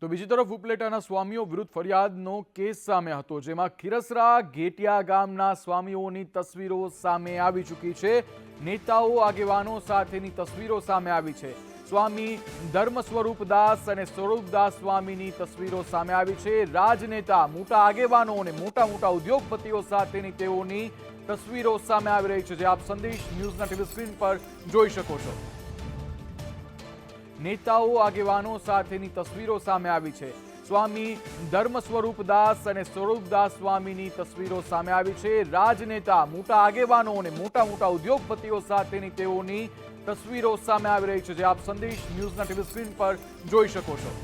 તો બીજી તરફ ઉપલેટાના સ્વામીઓ વિરુદ્ધ ફરિયાદનો કેસ સામે હતો, જેમાં ખીરસરા ઘેટિયા ગામના સ્વામીઓની તસવીરો સામે આવી ચૂકી છે। નેતાઓ આગેવાનો સાથેની તસવીરો સામે આવી છે। સ્વામી ધર્મ સ્વરૂપદાસ અને સ્વરૂપદાસ સ્વામીની તસવીરો સામે આવી છે। રાજનેતા, મોટા આગેવાનો અને મોટા ઉદ્યોગપતિઓ સાથેની તેઓની તસવીરો સામે આવી રહી છે, જે આપ સંદેશ ન્યૂઝના ટીવી સ્ક્રીન પર જોઈ શકો છો। નેતાઓ આગેવાનો સાથેની તસવીરો સામે આવી છે। સ્વામી ધર્મ સ્વરૂપદાસ અને સ્વરૂપદાસ સ્વામીની તસવીરો સામે આવી છે। રાજનેતા, મોટા આગેવાનો અને મોટા ઉદ્યોગપતિઓ સાથેની તેઓની તસવીરો સામે આવી રહી છે, જે આપ સંદેશ ન્યૂઝના ટીવી સ્ક્રીન પર જોઈ શકો છો।